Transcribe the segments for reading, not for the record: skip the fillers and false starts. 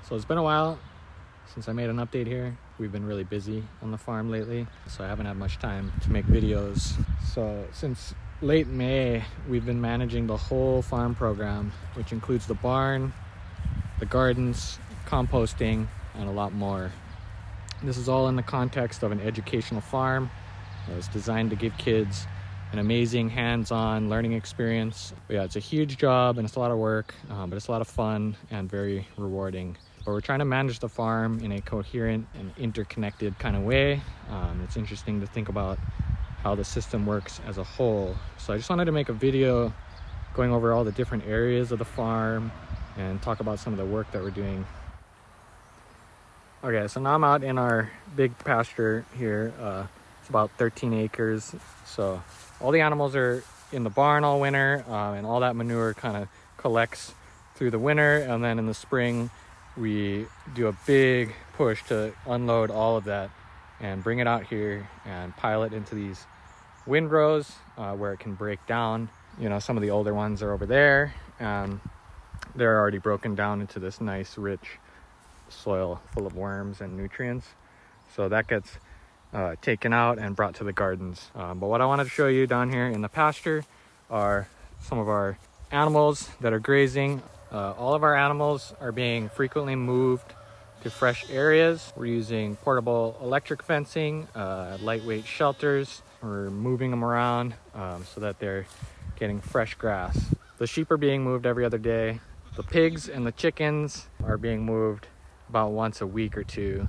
So it's been a while since I made an update here. We've been really busy on the farm lately, so I haven't had much time to make videos. So since late May, we've been managing the whole farm program, which includes the barn, the gardens, composting, and a lot more. This is all in the context of an educational farm. It was designed to give kids an amazing hands-on learning experience. But yeah, it's a huge job and it's a lot of work, but it's a lot of fun and very rewarding. But we're trying to manage the farm in a coherent and interconnected kind of way. It's interesting to think about how the system works as a whole. So I just wanted to make a video going over all the different areas of the farm and talk about some of the work that we're doing. Okay, so now I'm out in our big pasture here. It's about 13 acres. So all the animals are in the barn all winter, and all that manure kind of collects through the winter, and then in the spring we do a big push to unload all of that and bring it out here and pile it into these windrows where it can break down. You know, some of the older ones are over there, and they're already broken down into this nice rich soil full of worms and nutrients. So that gets taken out and brought to the gardens. But what I wanted to show you down here in the pasture are some of our animals that are grazing. All of our animals are being frequently moved to fresh areas. We're using portable electric fencing, lightweight shelters. We're moving them around so that they're getting fresh grass. The sheep are being moved every other day. The pigs and the chickens are being moved about once a week or two.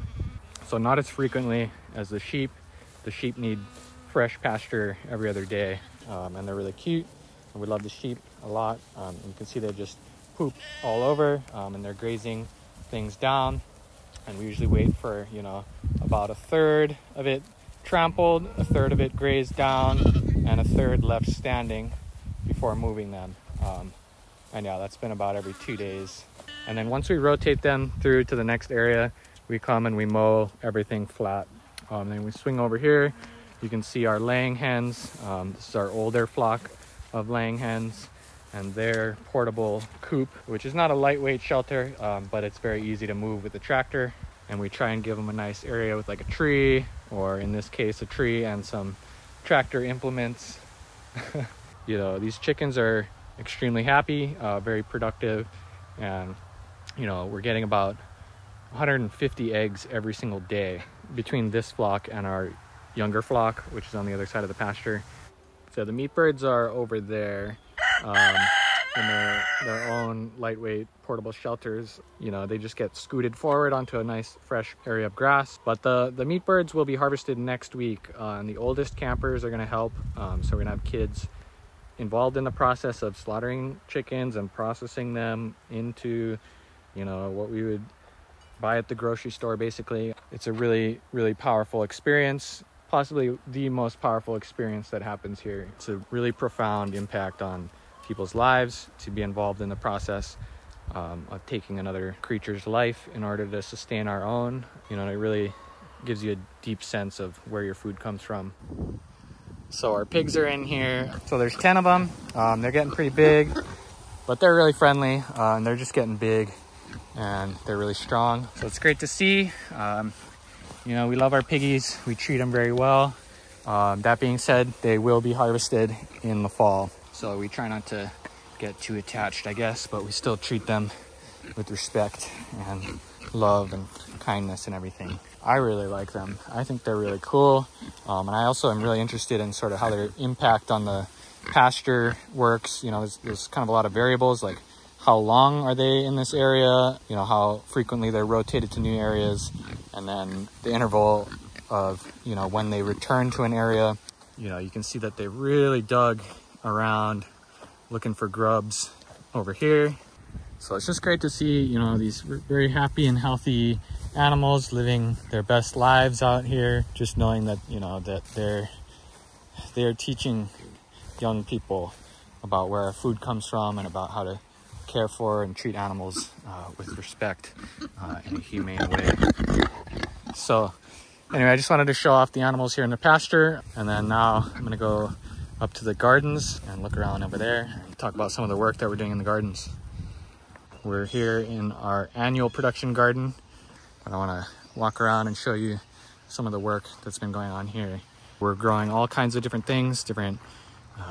So not as frequently as the sheep. The sheep need fresh pasture every other day, and they're really cute. And we love the sheep a lot. You can see they just poop all over, and they're grazing things down. And we usually wait for, you know, about a third of it trampled, a third of it grazed down, and a third left standing before moving them. And yeah, that's been about every 2 days. And then once we rotate them through to the next area, we come and we mow everything flat. Then we swing over here. You can see our laying hens. This is our older flock of laying hens, and their portable coop, which is not a lightweight shelter, but it's very easy to move with the tractor. And we try and give them a nice area with like a tree, or in this case, a tree and some tractor implements. You know, these chickens are extremely happy, very productive, and you know, we're getting about 150 eggs every single day between this flock and our younger flock, which is on the other side of the pasture. So the meat birds are over there in their own lightweight portable shelters. You know, they just get scooted forward onto a nice fresh area of grass. But the meat birds will be harvested next week, and the oldest campers are going to help. So we're going to have kids involved in the process of slaughtering chickens and processing them into, you know, what we would buy at the grocery store, basically. It's a really, really powerful experience, possibly the most powerful experience that happens here. It's a really profound impact on people's lives to be involved in the process of taking another creature's life in order to sustain our own. You know, it really gives you a deep sense of where your food comes from. So our pigs are in here. So there's 10 of them. They're getting pretty big, but they're really friendly, and they're just getting big, and they're really strong. So it's great to see. You know, we love our piggies. We treat them very well. That being said, they will be harvested in the fall. So we try not to get too attached, I guess, but we still treat them with respect and love and kindness and everything. I really like them. I think they're really cool. And I also am really interested in sort of how their impact on the pasture works. You know, there's kind of a lot of variables, like how long are they in this area, you know, how frequently they're rotated to new areas, and then the interval of, you know, when they return to an area. You know, you can see that they really dug around looking for grubs over here. So it's just great to see, you know, these very happy and healthy animals living their best lives out here, just knowing that, you know, that they're teaching young people about where our food comes from and about how to care for and treat animals with respect in a humane way. So anyway, I just wanted to show off the animals here in the pasture, and then now I'm gonna go up to the gardens and look around over there and talk about some of the work that we're doing in the gardens. We're here in our annual production garden, and I want to walk around and show you some of the work that's been going on here. We're growing all kinds of different things, different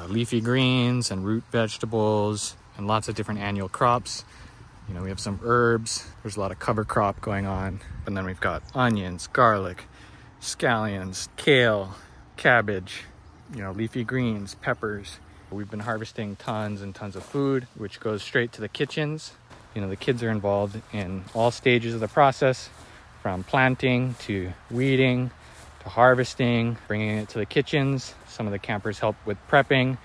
leafy greens and root vegetables, and lots of different annual crops. You know, we have some herbs. There's a lot of cover crop going on. And then we've got onions, garlic, scallions, kale, cabbage, you know, leafy greens, peppers. We've been harvesting tons and tons of food, which goes straight to the kitchens. You know, the kids are involved in all stages of the process, from planting to weeding to harvesting, bringing it to the kitchens. Some of the campers help with prepping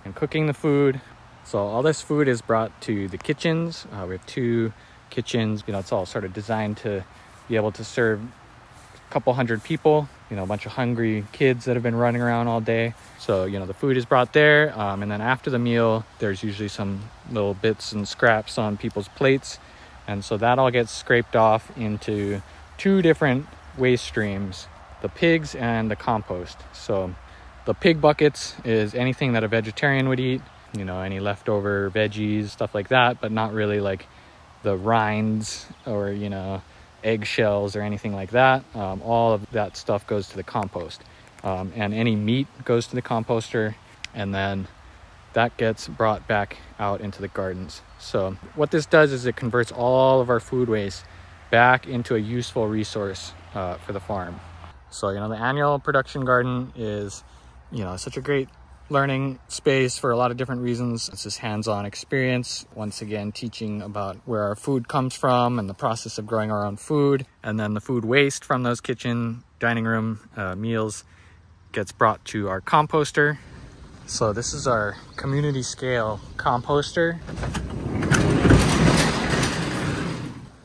and cooking the food. So all this food is brought to the kitchens. We have 2 kitchens. You know, it's all sort of designed to be able to serve a couple hundred people, you know, a bunch of hungry kids that have been running around all day. So, you know, the food is brought there. And then after the meal, there's usually some little bits and scraps on people's plates. And so that all gets scraped off into 2 different waste streams, the pigs and the compost. So the pig buckets is anything that a vegetarian would eat, you know, any leftover veggies, stuff like that, but not really like the rinds or, you know, eggshells or anything like that. All of that stuff goes to the compost. And any meat goes to the composter, and then that gets brought back out into the gardens. So what this does is it converts all of our food waste back into a useful resource for the farm. So, you know, the annual production garden is, you know, such a great learning space for a lot of different reasons. It's this hands-on experience, once again teaching about where our food comes from and the process of growing our own food. And then the food waste from those kitchen, dining room meals gets brought to our composter. So this is our community scale composter.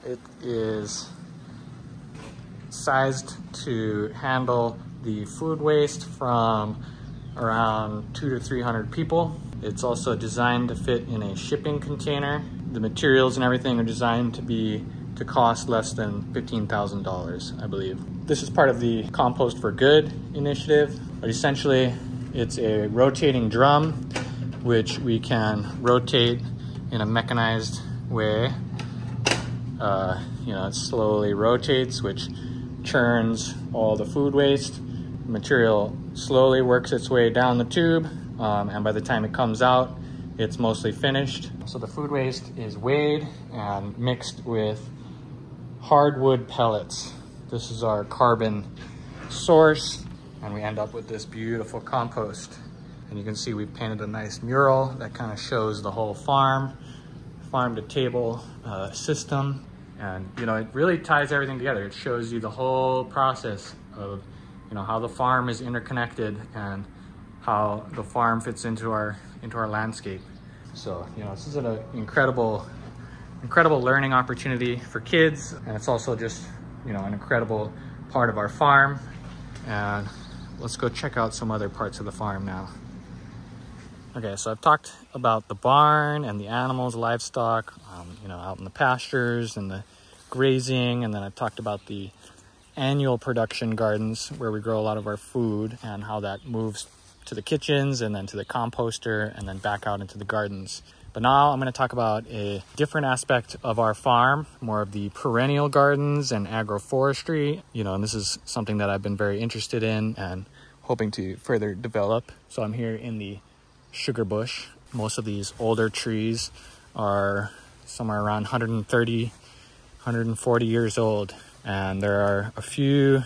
It is sized to handle the food waste from around 200 to 300 people. It's also designed to fit in a shipping container. The materials and everything are designed to cost less than $15,000, I believe. This is part of the Compost for Good initiative, but essentially it's a rotating drum which we can rotate in a mechanized way. You know, it slowly rotates, which churns all the food waste. Material slowly works its way down the tube, and by the time it comes out, it's mostly finished. So the food waste is weighed and mixed with hardwood pellets. This is our carbon source, and we end up with this beautiful compost. And you can see we've painted a nice mural that kind of shows the whole farm to table system. And, you know, it really ties everything together. It shows you the whole process of, you know, how the farm is interconnected and how the farm fits into our landscape. So, you know, this is an incredible learning opportunity for kids, and it's also just, you know, an incredible part of our farm. And let's go check out some other parts of the farm now. Okay, so I've talked about the barn and the animals, livestock, you know, out in the pastures and the grazing, and then I've talked about the annual production gardens where we grow a lot of our food and how that moves to the kitchens and then to the composter and then back out into the gardens. But now I'm going to talk about a different aspect of our farm, more of the perennial gardens and agroforestry. You know, and this is something that I've been very interested in and hoping to further develop. So I'm here in the sugar bush. Most of these older trees are somewhere around 130, 140 years old. And there are a few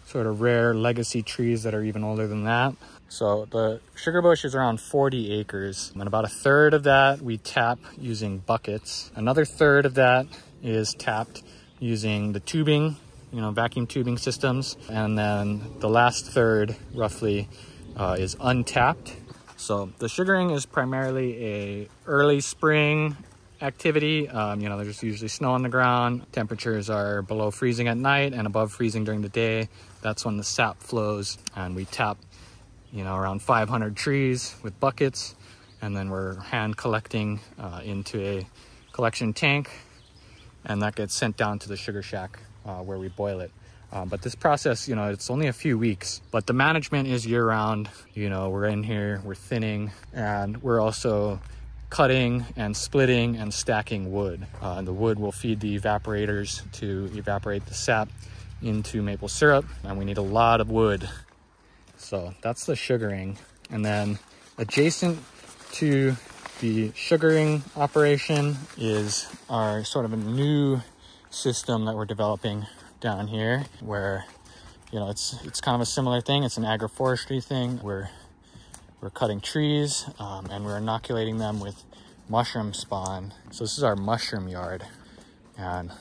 sort of rare legacy trees that are even older than that. So the sugar bush is around 40 acres, and about a third of that we tap using buckets. Another third of that is tapped using the tubing, you know, vacuum tubing systems. And then the last third, roughly, is untapped. So the sugaring is primarily a early spring activity. You know, there's usually snow on the ground. Temperatures are below freezing at night and above freezing during the day. That's when the sap flows, and we tap, you know, around 500 trees with buckets, and then we're hand collecting into a collection tank, and that gets sent down to the sugar shack where we boil it. But this process, you know, it's only a few weeks, but the management is year round. You know, we're in here, we're thinning, and we're also cutting and splitting and stacking wood. And the wood will feed the evaporators to evaporate the sap into maple syrup, and we need a lot of wood. So that's the sugaring. And then adjacent to the sugaring operation is our sort of a new system that we're developing down here, where, you know, it's kind of a similar thing. It's an agroforestry thing. We're cutting trees and we're inoculating them with mushroom spawn. So this is our mushroom yard, and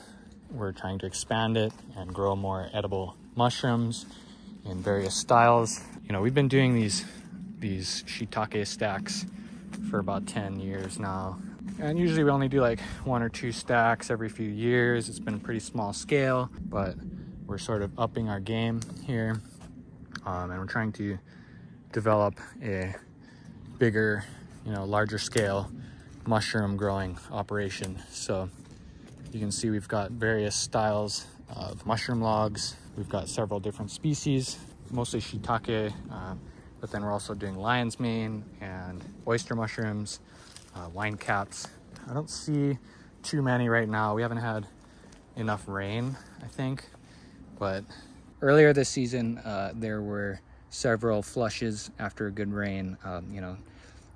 we're trying to expand it and grow more edible mushrooms in various styles. You know, we've been doing these shiitake stacks for about 10 years now. And usually we only do like 1 or 2 stacks every few years. It's been a pretty small scale, but we're sort of upping our game here. And we're trying to develop a bigger, you know, larger scale mushroom growing operation. So you can see we've got various styles of mushroom logs. We've got several different species, mostly shiitake, but then we're also doing lion's mane and oyster mushrooms, wine caps. I don't see too many right now. We haven't had enough rain, I think, but earlier this season there were several flushes after a good rain, you know,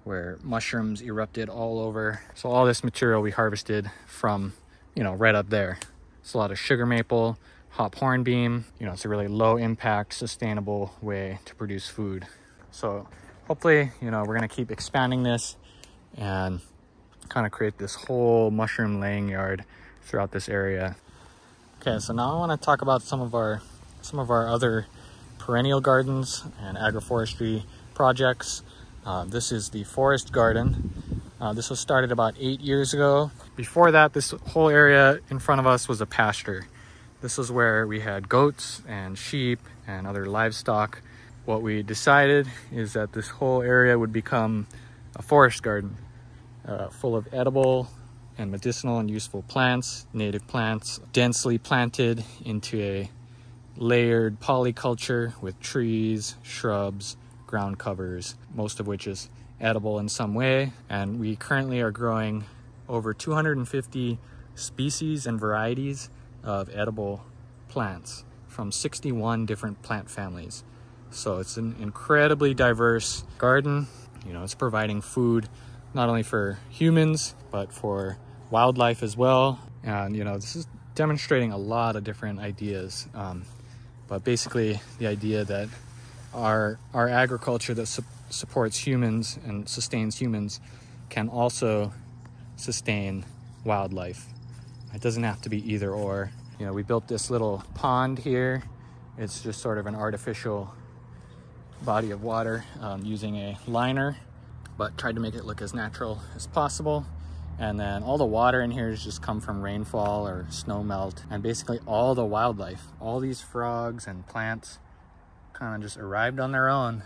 where mushrooms erupted all over. So all this material we harvested from, you know, right up there. It's a lot of sugar maple, hop hornbeam. You know, it's a really low impact, sustainable way to produce food. So hopefully, you know, we're gonna keep expanding this and kind of create this whole mushroom laying yard throughout this area. Okay, so now I want to talk about some of our other perennial gardens and agroforestry projects. This is the forest garden. This was started about 8 years ago. Before that, this whole area in front of us was a pasture. This was where we had goats and sheep and other livestock. What we decided is that this whole area would become a forest garden, full of edible and medicinal and useful plants, native plants, densely planted into a layered polyculture with trees, shrubs, ground covers, most of which is edible in some way. And we currently are growing over 250 species and varieties of edible plants from 61 different plant families. So it's an incredibly diverse garden. You know, it's providing food not only for humans, but for wildlife as well. And, you know, this is demonstrating a lot of different ideas. But basically the idea that our agriculture that supports humans and sustains humans can also sustain wildlife. It doesn't have to be either or. You know, we built this little pond here. It's just sort of an artificial body of water using a liner, but tried to make it look as natural as possible. And then all the water in here has just come from rainfall or snow melt. And basically all the wildlife, all these frogs and plants kind of just arrived on their own.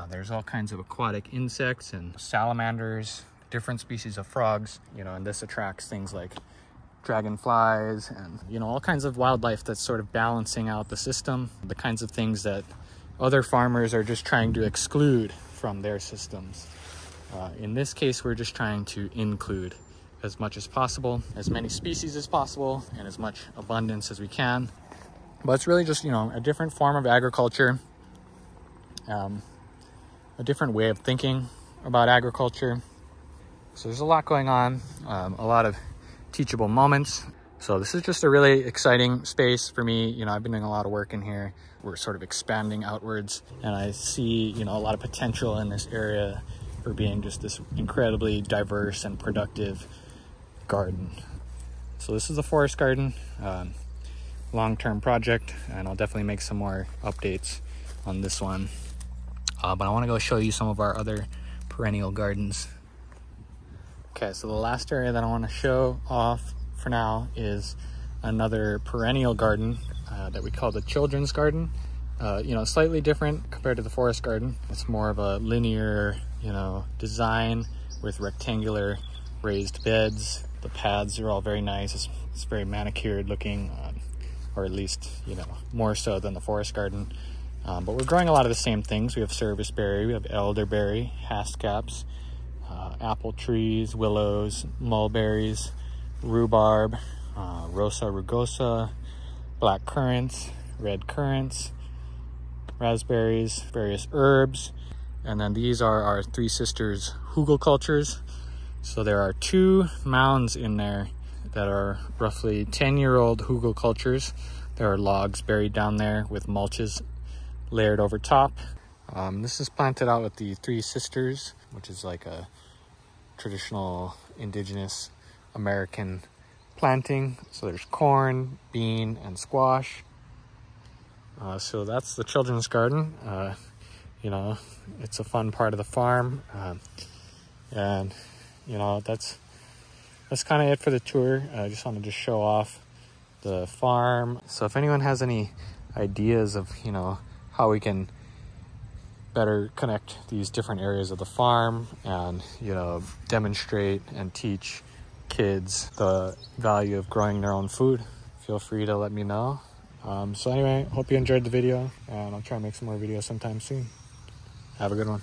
There's all kinds of aquatic insects and salamanders, different species of frogs, you know, and this attracts things like dragonflies and, you know, all kinds of wildlife that's sort of balancing out the system, the kinds of things that other farmers are just trying to exclude from their systems. In this case, we're just trying to include as much as possible, as many species as possible, and as much abundance as we can. But it's really just, you know, a different form of agriculture, a different way of thinking about agriculture. So there's a lot going on, a lot of teachable moments. So this is just a really exciting space for me. You know, I've been doing a lot of work in here. We're sort of expanding outwards, and I see, you know, a lot of potential in this area for being just this incredibly diverse and productive garden. So this is the forest garden, long-term project, and I'll definitely make some more updates on this one. But I want to go show you some of our other perennial gardens. Okay, so the last area that I want to show off for now is another perennial garden that we call the children's garden. You know, slightly different compared to the forest garden. It's more of a linear, you know, design with rectangular raised beds. The paths are all very nice. It's very manicured looking, or at least, you know, more so than the forest garden. But we're growing a lot of the same things. We have serviceberry, we have elderberry, haskell's, apple trees, willows, mulberries, rhubarb, rosa rugosa, black currants, red currants, raspberries, various herbs. And then these are our Three Sisters hugelkultures. So there are 2 mounds in there that are roughly 10-year-old hugelkultures. There are logs buried down there with mulches layered over top. This is planted out with the Three Sisters, which is like a traditional indigenous American planting. So there's corn, bean, and squash. So that's the children's garden. You know, it's a fun part of the farm. And, you know, that's kind of it for the tour. I just wanted to show off the farm. So if anyone has any ideas of, you know, how we can better connect these different areas of the farm and, you know, demonstrate and teach kids the value of growing their own food, feel free to let me know. So anyway, hope you enjoyed the video, and I'll try and make some more videos sometime soon. Have a good one.